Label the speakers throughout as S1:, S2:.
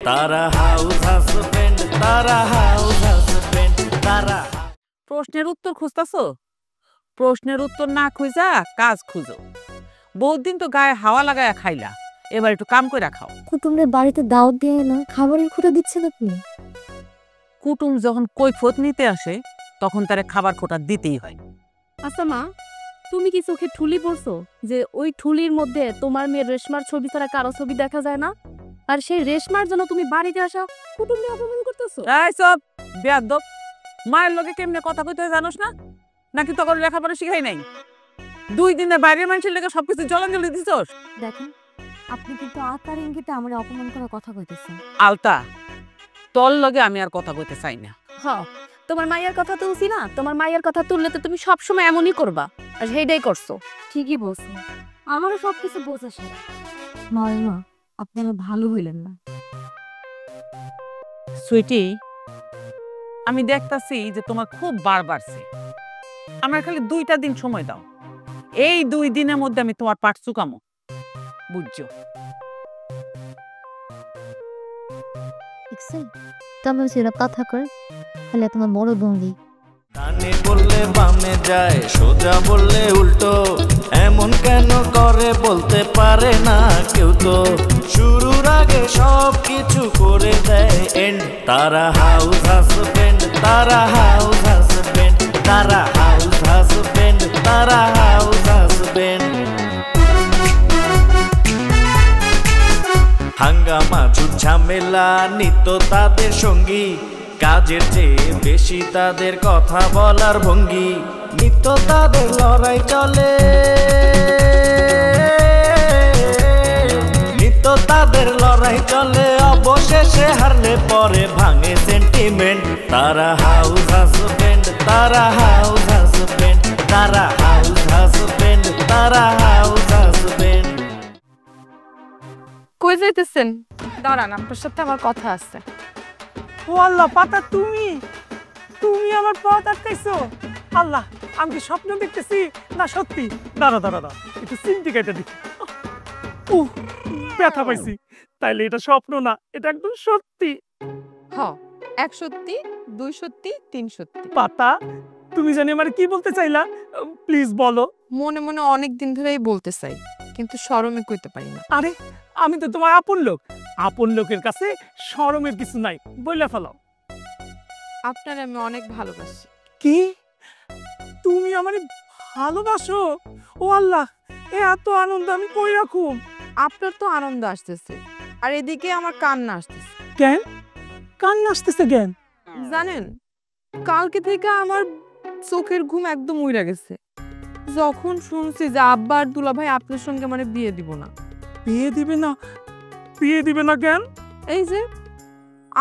S1: তারা house husband, তারা house husband, তারা।
S2: প্রশ্নের উত্তর খুঁজতাছো? প্রশ্নের উত্তর না খুঁজা কাজ খুঁজো। বহুত দিন তো গায়ে হাওয়া লাগায়া খাইলা, এবার একটু কাম করে খাও।
S3: কুটুমদের বাড়িতে দাওয়াত দিয়ে না খাবারের খুঁটা দিচ্ছেন আপনি?
S2: কুটুম যখন কৈফত নিতে আসে তখন তারে খাবার খোটা দিতেই হয়।
S4: আচ্ছা মা, তুমি কি চোখে ঠুলি পড়ছো যে ওই ঠুলির মধ্যে তোমার মেয়ের রেশমার ছবি ছাড়া কারো ছবি দেখা যায় না? আর সেই রেশমার জন্য তুমি বাড়িতে আসা কুটুম নিয়ে অপমান করতেছো?
S2: এই সব বেয়াদব, মায়ের লগে কেমনে কথা কইতে হয় জানোস না? নাকি তখন লেখাপড়া শিখাই নাই? 2 দিনে বাইরের মানুষের লেগে সবকিছু জলাঞ্জলি দিছস।
S3: দেখেন, আপনি কিন্তু আতার ইঙ্গিতে আমার অপমান করার কথা কইতেছেন।
S2: আলতা, তোর লগে আমি আর কথা কইতে চাই না।
S4: হ্যাঁ, তোমার মায়ের কথা তুলছি না, তোমার মায়ের কথা তুললে তো তুমি সবসময় এমনই করবা, আর সেইটাই করছো।
S3: ঠিকই বলছেন, আমারও সবকিছু বোঝা সেরা। মা, আপনি আমার ভালো হইলেন না।
S2: সুইটি, আমি দেখতাছি যে তোমার খুব বার বাড়ছে। আমার খালি 2টা দিন সময় দাও, এই 2 দিনের মধ্যে আমি তোমার পাট চুকামো, বুঝছো?
S3: দেখছেন, তবে সেটা কথা কর, তাহলে তোমার বড় বঙ্গি।
S1: ডানে বললে বামে যায়, সোজা বললে উল্টো, এমন কেন করে বলতে পারে না কেউ তো। শুরুর আগে সব কিছু করে দেয় এন্ড। তারা হাউস হাজবেন্ড, তারা হাউস হাজবেন্ড, তারা হাউস হাজবেন্ড, তারা হাউস হাজবেন্ড। হাঙ্গামা ঝুট ঝামেলা নিত্য তাদের সঙ্গী, কাজের চেয়ে বেশি তাদের কথা বলার ভঙ্গি। নিত্য তাদের লড়াই চলে, নিত্য তাদের লড়াই চলে, অবশেষে হারলে পরে ভাঙে সেন্টিমেন্ট। তারা হাউস হাজবেন্ড, তারা হাউস হাজবেন্ড, তারা হাউস হাজবেন্ড, তারা হাউস হাজবেন্ড।
S4: কই যাইতেছেন? দাঁড়ান, আপনার সাথে আমার কথা আছে।
S5: ও আল্লাহ, পাতা তুমি তুমি আমার পথ আটকাইছো। আল্লাহ, আমি কি স্বপ্ন দেখতেছি না সত্যি? দাঁড়া দাঁড়া দাঁড়া, একটু চিমটি কেটে দেখি। ব্যথা পাইছি। তাইলে এটা স্বপ্ন না, এটা একদম সত্যি।
S4: হ, 1 সত্যি, 2 সত্যি, 3 সত্যি।
S5: পাতা, তুমি জানি আমার কি বলতে চাইলা, প্লিজ বলো।
S4: মনে মনে অনেক দিন ধরেই বলতে চাই, কিন্তু শরমে কইতে পারি না।
S5: আরে, আমি তো তোমার আপন লোক। আপন লোকের কাছে শরমের কিছু নাই, বইলা ফেলাও।
S4: আপনার আমি অনেক ভালোবাসি।
S5: কি? তুমি আমারে ভালোবাসো? ও আল্লাহ, এত আনন্দ আমি কই রাখুম?
S4: আপনার তো আনন্দ আসতেছে, আর এদিকে আমার কান্না আসতেছে।
S5: কেন কান্না আসতেছে কেন?
S4: জানেন, কালকে থেকে আমার চোখের ঘুম একদম উইরা গেছে যখন শুনছি যে আব্বা আর দুলাভাই আপনার সঙ্গে মানে বিয়ে দিব না।
S5: বিয়ে দিবে না? বিয়ে দিবে না কেন?
S4: এই যে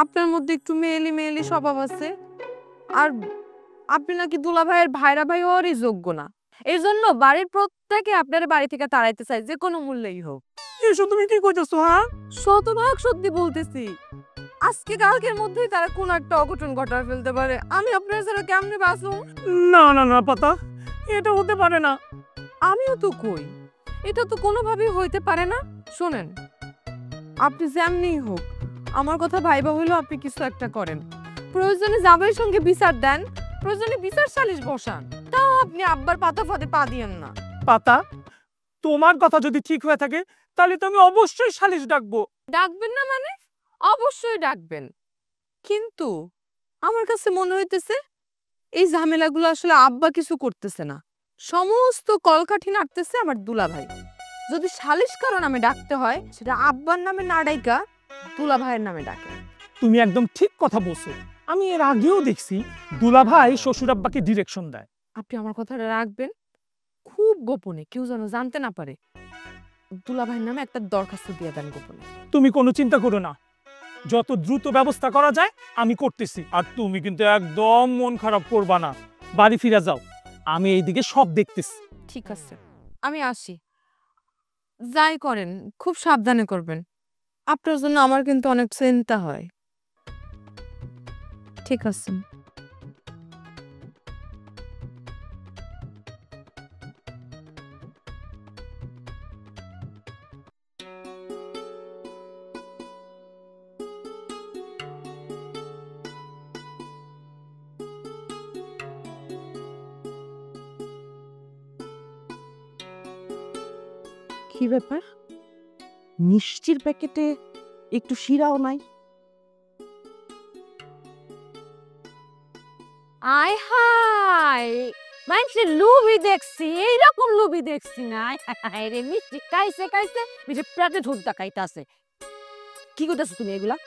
S4: আপনার মধ্যে একটু মেয়েলি মেয়েলি স্বভাব আছে, আর আপনি নাকি দুলাভাইয়ের ভাইরা ভাই ওরই যোগ্য না, এই জন্য বাড়ির প্রত্যেকে আপনার বাড়ি থেকে তাড়াইতে চায়, যে কোনো মূল্যেই হোক।
S5: এসব তুমি কি কইতেছো? হ্যাঁ,
S4: শতভাগ সত্যি বলতেছি। আজকে কালকের মধ্যেই তারা কোন একটা অঘটন ঘটায় ফেলতে পারে। আমি আপনার ছাড়া কেমনে বাঁচুম?
S5: না না না পাতা, এটা হতে পারে না।
S4: আমিও তো কই, এটা তো কোনোভাবেই হইতে পারে না। শোনেন, আপনি যেমনি হোক আমার কথা ভাইবা হইলেও আপনি কিছু একটা করেন। প্রয়োজনে জামাইয়ের সঙ্গে বিচার দেন, প্রয়োজনে বিচার সালিশ বসান, তাও আপনি আব্বার পাতা ফাঁদে পা দিয়েন না।
S5: পাতা, তোমার কথা যদি ঠিক হয়ে থাকে তাহলে তো আমি অবশ্যই সালিশ ডাকবো।
S4: ডাকবেন না মানে? অবশ্যই ডাকবেন, কিন্তু আমার কাছে মনে হইতেছে এই ঝামেলাগুলো আসলে আব্বা কিছু করতেছে না, সমস্ত কলকাঠি নাড়তেছে আমার দুলাভাই। যদি সালিশ কারণ নামে ডাকতে হয়, সেটা আব্বার নামে না ডাইকা দুলাভাইয়ের নামে ডাকে।
S5: তুমি একদম ঠিক কথা বলছো। আমি এর আগেও দেখছি দুলাভাই শ্বশুর আব্বাকে ডিরেকশন দেয়।
S4: আপনি আমার কথাটা রাখবেন, খুব গোপনে, কেউ যেন জানতে না পারে। দুলাভাইয়ের নামে একটা দরখাস্ত দিয়ে দেন গোপনে।
S5: তুমি কোনো চিন্তা করো না, যত দ্রুত ব্যবস্থা করা যায় আমি করতেছি। আর তুমি কিন্তু একদম মন খারাপ করবা না, বাড়ি ফিরে যাও, আমি এইদিকে সব দেখতেছি।
S4: ঠিক আছে, আমি আসি। যাই করেন খুব সাবধানে করবেন, আপনার জন্য আমার কিন্তু অনেক চিন্তা হয়। ঠিক আছে।
S2: কি ব্যাপার, মিষ্টির প্যাকেটে একটু শিরাও নাই?
S3: আয় হায়, মানুষের লুবি দেখছি, এইরকম লুবি দেখছি না। আয় রে, মিষ্টি খাইছে খাইছে মিষ্টি প্যাকেট হুদ্দা খাইতাছে। কি করতেছো তুমি এগুলা?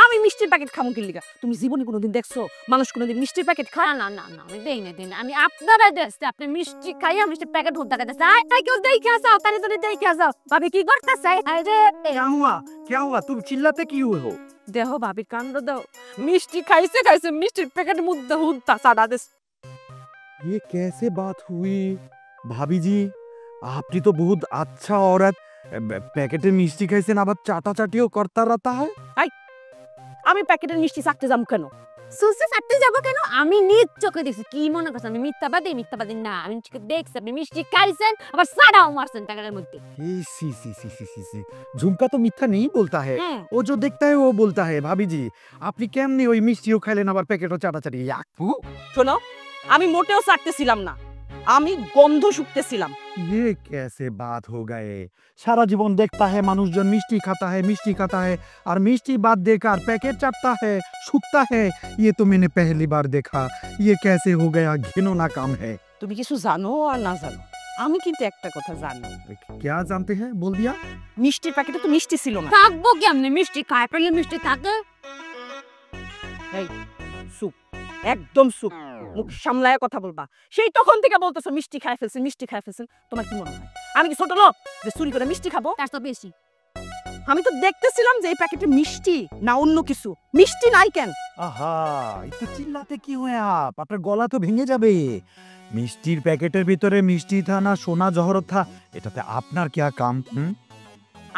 S3: আমি মিষ্টির প্যাকেট খামো কি লিগা? তুমি জীবনে কোনোদিন দেখছো মানুষ কোনোদিন মিষ্টির প্যাকেট খায়? না না না, আমি দেই না, আমি আপনারাই দেখছি আপনি মিষ্টি খাইয়া মিষ্টির প্যাকেট হুদ্দা খাইতাছে। আয় তাই কেউ দেখে যাও, তারে যদি দেখে যাও। ভাবি কি করতেছে? আয় রে,
S6: क्या हुआ तुम चिल्लाते क्यों हो?
S3: দেহ ভাবি কাণ্ড দাও, মিষ্টি খাইছে খাইছে মিষ্টির প্যাকেট মুদ্দা হুদ্দা সাদা দেশ।
S6: ये कैसे बात हुई भाभी जी? आपने तो बहुत अच्छा औरत पैकेटे मिष्टी खाइছেন আবার চাটাচাটিও করতা रहता है।
S3: আমি প্যাকেটের মিষ্টি চাকতে যাবো কেন? সুসি চাকতে যাবো কেন? আমি নিজ চোখে দেখছি। কি মনে করছেন আমি মিথ্যাবাদী না, আমি চোখে দেখছি আপনি মিষ্টি খাইছেন আবার সাদাও মারছেন প্যাকেটের মধ্যে।
S6: सी झुमका तो मिथ्या नहीं बोलता है, वो जो देखता है वो बोलता है। भाभी जी আপনি কেমনে ওই মিষ্টিও খাইলেন আবার প্যাকেটও চাটাচাটি?
S2: শোনো, আমি মোটেও চাটতেছিলাম না, আমি গন্ধ শুকতেছিলাম।
S6: ये कैसे बात हो गए? सारा जीवन देखता है মানুষজন मिष्टी खाता है और मिष्टी बात देकर पैकेट चाटता है, सूखता है। ये तो मैंने पहली बार देखा। ये कैसे हो गया? घिनौना काम है।
S2: তুমি কিছু জানো আর না জানো, আমি কিন্তু একটা কথা জানি।
S6: क्या जानते हैं बोल दिया?
S2: মিষ্টির প্যাকেটে তো মিষ্টি ছিল না।
S3: থাকবো কেমনে? মিষ্টি খায় পেলে মিষ্টি থাকে।
S2: সুপ, একদম সুপ, মুখ সামলায় কথা বলবা। সেই তখন থেকে বলতেছো মিষ্টি খাই ফেলছেন। তোমার কি মনে হয় আমি কি ছোট লোক যে চুরি করে মিষ্টি খাবো?
S3: তার তো বেশি।
S2: আমি তো দেখতেছিলাম যে এই প্যাকেটে মিষ্টি না অন্য কিছু। মিষ্টি নাই কেন?
S6: আহা, একটু চিল্লাতে কি হয় আপ? আপনার গলা তো ভেঙে যাবে। মিষ্টির প্যাকেটের ভিতরে মিষ্টি থা না সোনা জহরত থা, এটাতে আপনার কি কাম?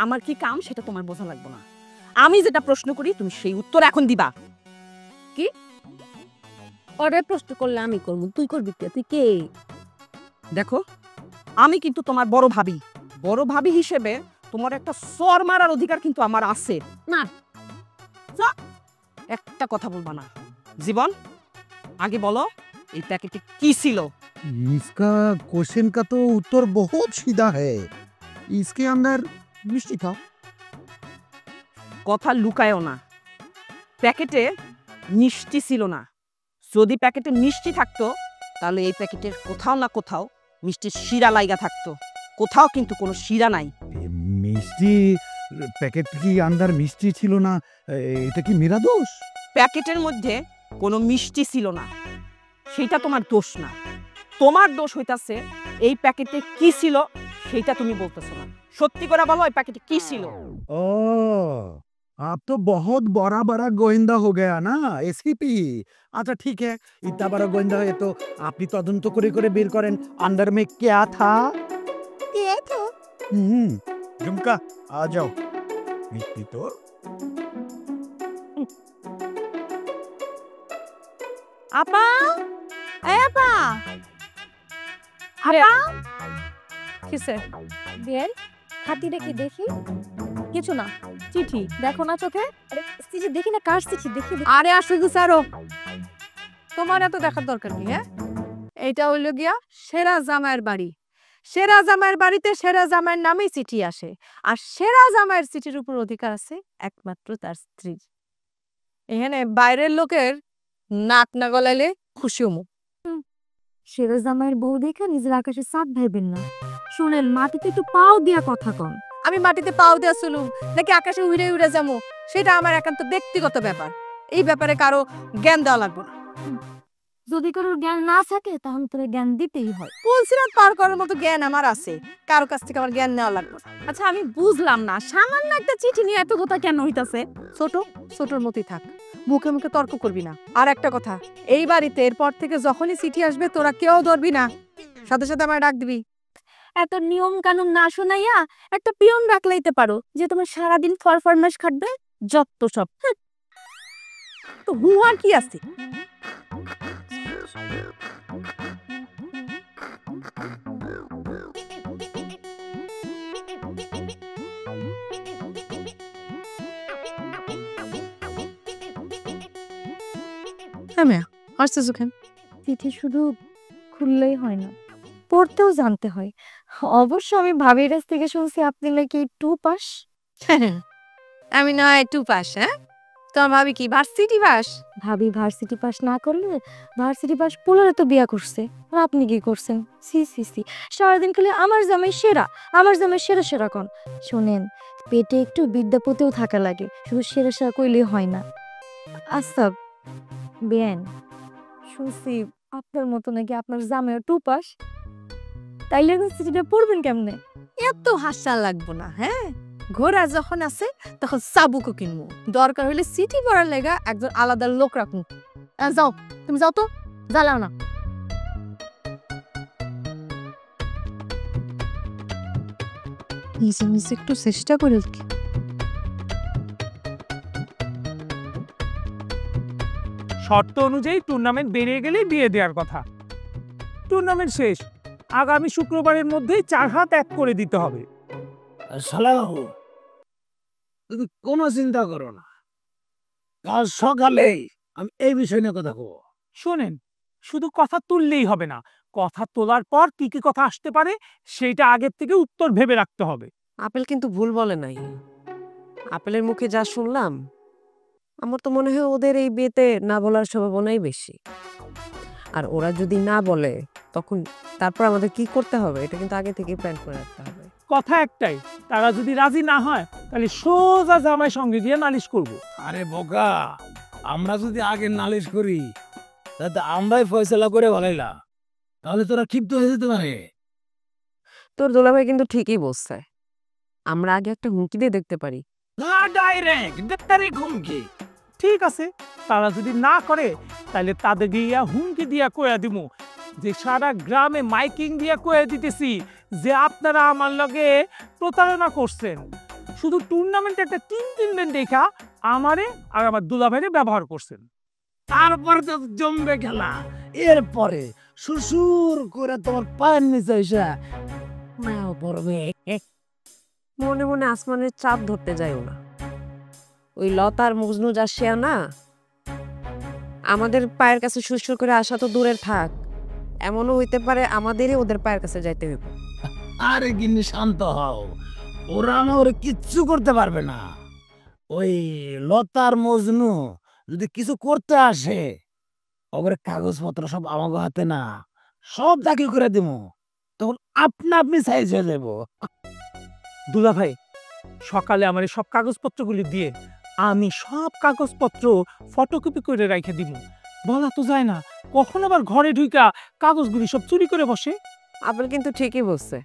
S2: আমার কি কাম সেটা তোমার বোঝা লাগবে না। আমি যেটা প্রশ্ন করি তুমি সেই উত্তর এখন দিবা।
S3: কি ওরে প্রশ্ন করলে আমি করব, তুই করবি কে? তুই কে?
S2: দেখো, আমি কিন্তু তোমার বড় ভাবি হিসেবে তোমার একটা সর মারার অধিকার কিন্তু আমার আছে।
S3: না,
S2: একটা কথা বলবা না। জীবন, আগে বলো এই প্যাকেটে কি ছিল?
S6: इसका क्वेश्चन का तो उत्तर बहुत सीधा है। इसके अंदर मिष्टी था।
S2: কথা লুকায়ও না, প্যাকেটে মিষ্টি ছিল না। যদি প্যাকেটে মিষ্টি থাকতো তাহলে এই প্যাকেটের কোথাও না কোথাও মিষ্টির শিরা লাইগা থাকতো। কোথাও কিন্তু কোনো শিরা নাই।
S6: মিষ্টি প্যাকেট কি अंदर মিষ্টি ছিল না, এটা কি মেরা দোষ?
S2: প্যাকেটের মধ্যে কোনো মিষ্টি ছিল না, সেটা তোমার দোষ না। তোমার দোষ হইতাছে এই প্যাকেটে কি ছিল সেটা তুমি বলতেছো না। সত্যি করে বলো এই প্যাকেটে কি ছিল?
S6: ओ, आप तो बहुत बड़ा गोविंदा हो गया ना एसपी। अच्छा ठीक है, इतना बड़ा गोविंदा है तो আপনি তদন্ত করে বের করেন अंदर में क्या था। झुमका आ जाओ, मिष्टी तो
S3: আপা, আপা,
S4: কিসে?
S3: বের হাতি দেখি কিছু না। চিঠি দেখো না চোখে? আরে চিঠি দেখি না, কার চিঠি দেখি?
S4: আরে আসো গুছারো, তোমার এত দেখার দরকার নেই। এইটা হইলো গিয়া সেরা জামাইয়ের বাড়ি। সেরা জামাইয়ের বাড়িতে সেরা জামাইয়ের নামেই চিঠি আসে, আর সেরা জামাইয়ের চিঠির উপর অধিকার আছে একমাত্র তার স্ত্রীর। এখানে বাইরের লোকের নাক না গলাইলে খুশি হমু।
S3: সেরা জামাইয়ের বউ দেখে নিজের আকাশে চাঁদ ভাইবেন না। শুনেন, মাটিতে একটু পাও দিয়া কথা কন।
S4: আমি মাটিতে পাও দেয়া চলুম নাকি আকাশে উড়ে যাবো সেটা আমার একান্ত ব্যক্তিগত ব্যাপার। এই ব্যাপারে কারো জ্ঞান দেওয়া লাগবে না।
S3: যদি কারোর জ্ঞান না থাকে তাহলে তোর জ্ঞান দিতেই হয়।
S4: পুলসিরাত পার করার মতো জ্ঞান আমার আছে, কারো কাছ থেকে আমার জ্ঞান নেওয়া লাগবে না।
S2: আচ্ছা, আমি বুঝলাম না, সামান্য একটা চিঠি নিয়ে এত কথা কেন হইতাছে?
S4: ছোটর মতোই থাক, মুখে মুখে তর্ক করবি না। আর একটা কথা, এই বাড়িতে এরপর থেকে যখনই চিঠি আসবে তোরা কেউ ধরবি না, সাথে সাথে আমায় ডাক দিবি।
S3: এত নিয়ম কানুন না শোনাইয়া একটা পিয়ন রাখলাইতে পারো যে তোমার সারাদিন ফরফরমাস খাটবে। যত সব
S2: তো হুয়ার কি আছে?
S4: হ্যাঁ, আসছে সুখেন।
S3: চিঠি শুধু খুললেই হয় না, পড়তেও জানতে হয়। অবশ্য আমি ভাবির কাছ থেকে শুনছি আপনি নাকি 2 পাস।
S4: আমি নয় 2 পাস, হ্যাঁ? তোমার ভাবি কি ভার্সিটি পাস?
S3: ভাবি ভার্সিটি পাস না করলে ভার্সিটি পাস পোলারে তো বিয়া করছে, আর আপনি কি করছেন? সি সি সি, সারাদিন খালি আমার জামাই সেরা, আমার জামাই সেরা সেরা কন। শোনেন, পেটে একটু বিদ্যাপতিও থাকা লাগে, শুধু সেরা সেরা কইলে হয় না। আচ্ছা বেন, শুনছি আপনার মতো নাকি আপনার জামাইও 2 পাস, তাইলে সিটিটা পড়বেন কেমনে?
S4: এত হাসা লাগবো না, হ্যাঁ? ঘোড়া যখন আছে তখন চাবুকও কিনবো, দরকার হলে সিটি পড়ার লেগা একজন আলাদা লোক রাখবো। যাও, তুমি যাও তো, জ্বালাও না। নিজে নিজে একটু চেষ্টা করে দেখি।
S5: শর্ত অনুযায়ী টুর্নামেন্ট বেরিয়ে গেলেই বিয়ে দেওয়ার কথা। টুর্নামেন্ট শেষ, আগামী শুক্রবারের মধ্যেই 4 হাত এক করে দিতে হবে।
S7: শালাবাবু, তুমি কোনো চিন্তা করো না, কাল সকালেই আমি এই বিষয় নিয়ে কথা কব।
S5: শোনেন, শুধু কথা তুললেই হবে না, কথা তোলার পর কি কি কথা আসতে পারে সেইটা আগের থেকে উত্তর ভেবে রাখতে হবে।
S8: আপেল কিন্তু ভুল বলে নাই। আপেলের মুখে যা শুনলাম, আমার তো মনে হয় ওদের এই বিয়েতে না বলার সম্ভাবনাই বেশি। আর ওরা যদি না বলে তখন তারপর আমাদের কি করতে হবে এটা কিন্তু আগে থেকে প্ল্যান করে রাখতে হবে।
S5: কথা একটাই, তারা যদি রাজি না হয় তাহলে সোজা জামাই সঙ্গে দিয়ে নালিশ করব।
S7: আরে বোকা, আমরা যদি আগে নালিশ করি তাতে আমরাই ফয়সালা করে বলাইলা, তাহলে তোরা ক্ষিপ্ত হয়ে যেতে পারে।
S8: তোর দুলাভাই কিন্তু ঠিকই বলছে, আমরা আগে একটা হুমকি দিয়ে দেখতে পারি।
S7: না, ডাইরেক্ট ডাক্তারি হুমকি।
S5: ঠিক আছে, তারা যদি না করে তাহলে তাদের গিয়া হুমকি দিয়া কয়া দিব যে সারা গ্রামে মাইকিং দিয়া কয়া দিতেছি যে আপনারা আমার লগে প্রতারণা করছেন, শুধু টুর্নামেন্টে একটা টিম কিনবেন দেখা আমারে আর আমার দুলাভাইরে ব্যবহার করছেন।
S7: তারপরে তো জমবে খেলা। এরপরে সুসুর করে তোমার পায়ের নিচে এসে মায়া পড়বে।
S8: মনে মনে আসমানের চাপ ধরতে যাইও না। ওই লতার মজনু যা শেয়া না, আমাদের পায়ের কাছে সুরসুর করে আসা তো দূরের থাক, এমনও হইতে পারে আমাদেরই ওদের পায়ের কাছে যাইতে হইব।
S7: আরে গিন্নি শান্ত হও, ওরা আমার কিচ্ছু করতে পারবে না। ওই লতার মজনু যদি কিছু করতে আসে, ওদের কাগজপত্র সব আমাকে হাতে না, সব দাখিল করে দিব, তখন আপনা আপনি সাইজ হয়ে যাব।
S5: দুলাভাই, সকালে আমার সব কাগজপত্রগুলি দিয়ে আমি সব কাগজপত্র ফটোকপি করে রাখে দিব। বলা তো যায় না কখন আবার ঘরে ঢুইকা কাগজগুলি সব চুরি করে বসে।
S8: আপেল কিন্তু ঠিকই বলছে,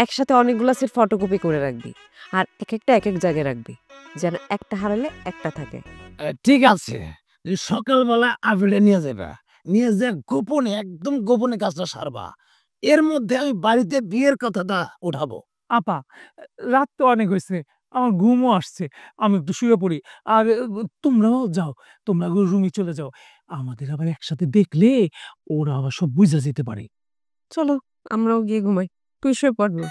S8: একসাথে অনেকগুলা সিট ফটোকপি করে রাখবি, আর এক একটা এক এক জায়গায় রাখবি, যেন একটা হারালে একটা থাকে।
S7: ঠিক আছে, সকালবেলা আপেলটা নিয়ে যাবা, নিয়ে যে গোপনে একদম গোপনে কাজটা সারবা। এর মধ্যে আমি বাড়িতে বিয়ের কথাটা উঠাবো।
S5: আপা, রাত তো অনেক হয়েছে, আমার ঘুমও আসছে, আমি একটু শুয়ে পড়ি। আর তোমরাও যাও, তোমরা রুমে চলে যাও, আমাদের আবার একসাথে দেখলে ওরা আবার সব বুঝা যেতে পারে।
S8: চলো আমরাও গিয়ে ঘুমাই, তুই শুয়ে পড়বো।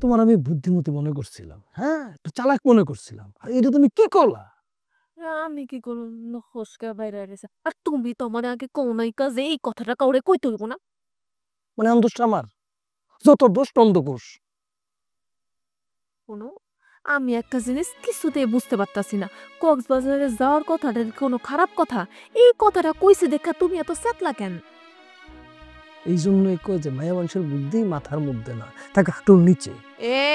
S7: তোমার আমি বুদ্ধিমতী মনে করছিলাম, হ্যাঁ, একটু চালাক মনে করছিলাম, আর এটা তুমি কি করলা?
S3: আমি কি করব, হসকা বাইরে রয়েছে। আর তুমি তো আমার আগে কোনাই কাজে এই কথাটা কাউরে কইতে হইব না।
S7: মানে আমি দোষটা আমার, যত দোষ নন্দকোষ।
S3: শোনো, আমি একটা জিনিস কিছুতেই বুঝতে পারতাছি না, কক্সবাজারে যাওয়ার কথাটা কোনো খারাপ কথা? এই কথাটা কইছে দেখা তুমি এত চেতলা কেন?
S7: এই জন্যই কই যে মায়া মানুষের বুদ্ধি মাথার মধ্যে না, তাকে হাঁটুর নিচে।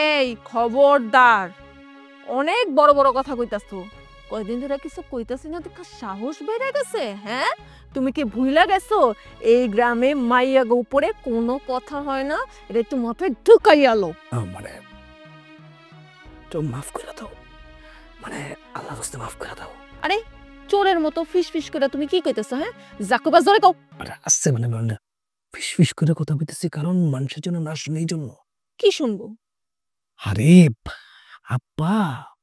S3: এই খবরদার, অনেক বড় বড় কথা কইতাছো। কয়দিন ধরে কিছু কইতাছি না দেখা সাহস বেড়ে গেছে, হ্যাঁ? তুমি কি ভুইলা গেছো এই গ্রামে মাইয়া গো উপরে কোনো কথা হয় না? এটা একটু মাথায় ঢুকাইয়ালো।
S7: মানে তো মাফ করে দাও, মানে আল্লাহ রাস্তে মাফ করে দাও।
S3: আরে চোরের মতো ফিস ফিস করে তুমি কি কইতেছো, হ্যাঁ? জাকুবা জোরে কও।
S7: আরে আসছে মানে মানে ফিস ফিস করে কথা বলতেছি, কারণ মানুষের জন্য না শুনে এই জন্য।
S3: কি শুনবো?
S7: আরে আব্বা,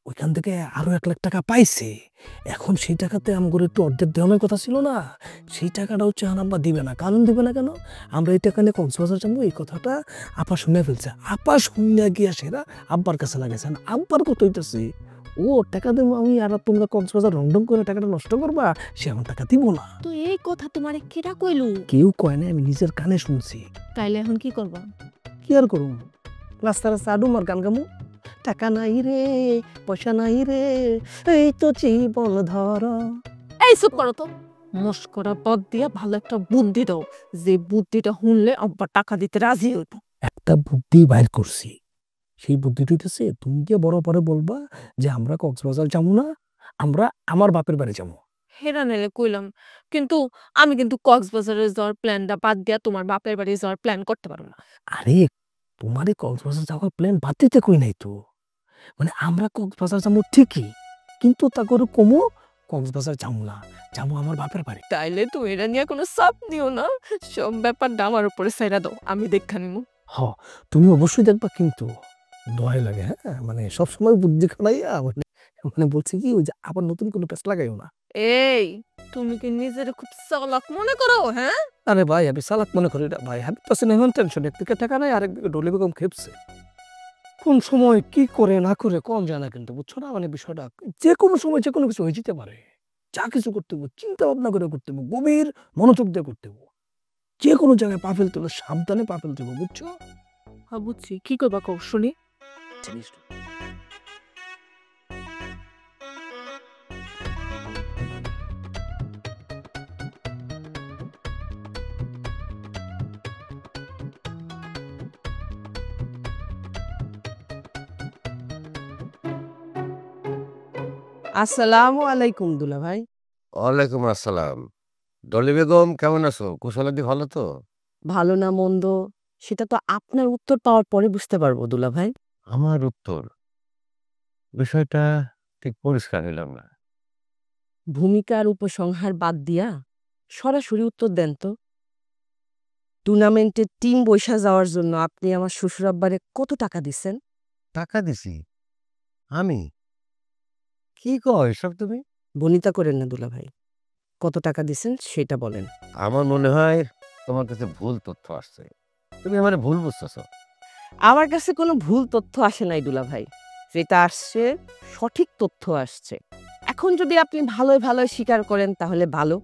S7: ওইখান থেকে আরো 1 লাখ টাকা পাইছে। এখন সেই টাকাতে আমগরে একটু অর্ধেক দেওয়ার কথা ছিল না, সেই টাকাটা হচ্ছে আব্বা দিবে না। কারণ দিবে না কেন? আমরা এই টাকা নিয়ে কক্সবাজার যাবো, এই কথাটা আপা শুনে ফেলছে। আপা শুনে গিয়া সেরা আব্বার কাছে লাগেছে। আব্বার কত হইতেছে, ও টাকা দেবো আমি আর তোমরা কক্সবাজার রংডং করে টাকাটা নষ্ট করবা, সে এখন টাকা দিব না।
S3: তো এই কথা তোমারে কেডা কইলো?
S7: কেউ কয় না, আমি নিজের কানে শুনছি।
S3: তাইলে এখন কি করবা?
S7: কি আর করুম, রাস্তার চাডুম আর গান গামু। টাকা নাই রে, পয়সা নাই রে, এই তো জীবন ধর।
S3: এই চুপ করো তো, মস্করা পদ দিয়া ভালো একটা বুদ্ধি দাও, যে বুদ্ধিটা শুনলে আব্বা টাকা দিতে রাজি হইব।
S7: একটা বুদ্ধি বাইর করছি, সেই বুদ্ধিটা হইতেছে তুমি গিয়ে বড় পরে বলবা যে আমরা কক্সবাজার যাবো না, আমরা আমার বাপের বাড়ি যাবো।
S3: হেরা নেলে কইলাম, কিন্তু আমি কিন্তু কক্সবাজারে যাওয়ার প্ল্যানটা বাদ দিয়া তোমার বাপের বাড়ি যাওয়ার প্ল্যান করতে পারবো না।
S7: আরে তোমার এই কক্সবাজার যাওয়ার প্ল্যান বাদ দিতে কই নাই তো, মানে আমরা কক্সবাজার যাবো ঠিকই, কিন্তু তা করে কমো কক্সবাজার যাবো না, যাবো আমার বাপের বাড়ি।
S3: তাইলে তো এটা নিয়ে কোনো চাপ নিও না, সব ব্যাপারটা আমার উপরে ছেড়ে দাও, আমি দেখা নিমু।
S7: হ, তুমি অবশ্যই দেখবা, কিন্তু দয়া লাগে, হ্যাঁ মানে সবসময় বুদ্ধি খানাইয়া মানে বলছি কি ওই যে আবার নতুন কোনো পেস লাগাইও না।
S3: এই তুমি কি নিজের খুব চালাক মনে করো? হ্যাঁ
S7: আরে ভাই আমি চালাক মনে করি না ভাই, আমি পাচ্ছি না এখন টেনশন, একদিকে টাকা নাই আরেকদিকে ডলি বেগম খেপছে, কোন সময় কি করে না করে কম জানা, কিন্তু বুঝছো না মানে বিষয়টা যে কোনো সময় যে কোনো কিছু হয়ে যেতে পারে। যা কিছু করতে হবে চিন্তা ভাবনা করে করতে হবে, গভীর মনোযোগ দিয়ে করতে হবে, যে কোনো জায়গায় পা ফেলতে হলে সাবধানে পা ফেলতে হবে, বুঝছো?
S3: হ্যাঁ বুঝছি, কি করবা কও শুনি।
S2: আসসালামু আলাইকুম দুলা ভাই।
S9: ওয়ালাইকুম আসসালাম। ডলি বেগম কেমন আছো? কুশলাদি ভালো তো?
S2: ভালো না মন্দ সেটা তো আপনার উত্তর পাওয়ার পরে বুঝতে পারবো দুলা ভাই।
S9: আমার উত্তর, বিষয়টা ঠিক পরিষ্কার হইলাম না।
S2: ভূমিকার উপসংহার বাদ দিয়া সরাসরি উত্তর দেন তো। টুর্নামেন্টের টিম বৈশা যাওয়ার জন্য আপনি আমার শ্বশুর আব্বারে কত টাকা দিচ্ছেন?
S9: টাকা দিছি আমি? কি কয় সব তুমি?
S2: বনিতা করেন না দুলা ভাই, কত টাকা দিচ্ছেন সেটা বলেন।
S9: আমার মনে হয় তোমার কাছে ভুল তথ্য আসছে, তুমি আমার ভুল বুঝতেছো।
S2: আমার কাছে কোনো ভুল তথ্য আসে নাই দুলা ভাই, যেটা আসছে সঠিক তথ্য আসছে। এখন যদি আপনি ভালোই ভালোই স্বীকার করেন তাহলে ভালো,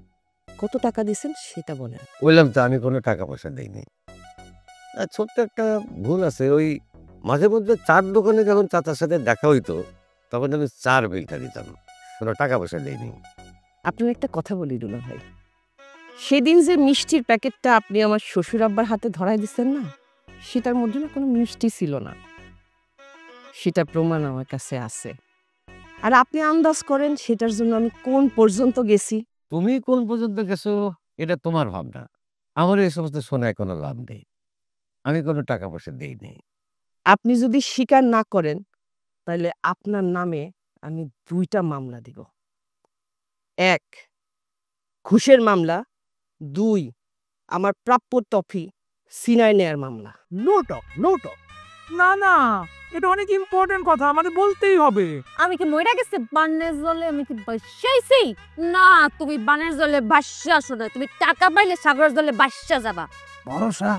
S2: কত টাকা দিচ্ছেন সেটা বলেন।
S9: বললাম তো আমি কোনো টাকা পয়সা দেইনি। আর ছোট্ট একটা ভুল আছে, ওই মাঝে মধ্যে চার দোকানে যখন চাচার সাথে দেখা হইতো তখন আমি চার বিলটা দিতাম, কোনো টাকা পয়সা দেইনি।
S2: আপনার একটা কথা বলি দুলা ভাই, সেদিন যে মিষ্টির প্যাকেটটা আপনি আমার শ্বশুর আব্বার হাতে ধরাই দিচ্ছেন না, সেটার মধ্যে না কোনো মিষ্টি ছিল না, সেটা প্রমাণ আমার কাছে আছে। আর আপনি আন্দাজ করেন সেটার জন্য আমি কোন পর্যন্ত গেছি।
S9: তুমি কোন পর্যন্ত গেছো এটা তোমার ভাবনা, আমার এই সমস্ত শোনায় কোনো লাভ নেই। আমি কোনো টাকা পয়সা দেইনি।
S2: আপনি যদি স্বীকার না করেন তাহলে আপনার নামে আমি 2টা মামলা দিব। 1 ঘুষের মামলা, 2 আমার প্রাপ্য টফি সিনাই নেয়ার মামলা।
S5: No talk no talk. না না, এটা অনেক ইম্পর্টেন্ট কথা, আমাদের বলতেই হবে।
S3: আমি কি মইরা গেছে বানের জলে? আমি কি বাসাইছি? না, তুমি বানের জলে বাসা আসো না, তুমি টাকা পাইলে সাগরের জলে বাসা যাবা।
S7: ভরসা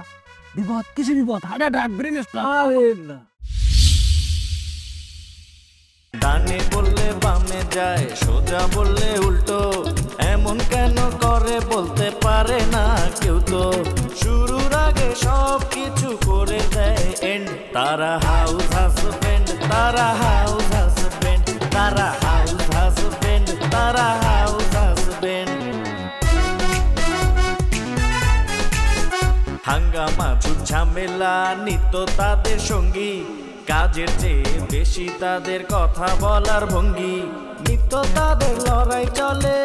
S7: বিপদ, কিছু বিপদ, হার্ট অ্যাটাক, ব্রেন স্ট্রোক।
S1: ডানে বললে বামে যায়, সোজা বললে উল্টো, এমন কেন করে বলতে পারে না কেউ তো। শুরুর আগে সব কিছু করে দেয় এন্ড, তারা হাউস হাজবেন্ড, তারা হাউস হাজবেন্ড, তারা হাউস হাজবেন্ড, তারা হাউস হাজবেন্ড। হাঙ্গামা ঝামেলা নিত্য তাদের সঙ্গী, কাজের চেয়ে বেশি তাদের কথা বলার ভঙ্গি, নিত্য তাদের লড়াই চলে।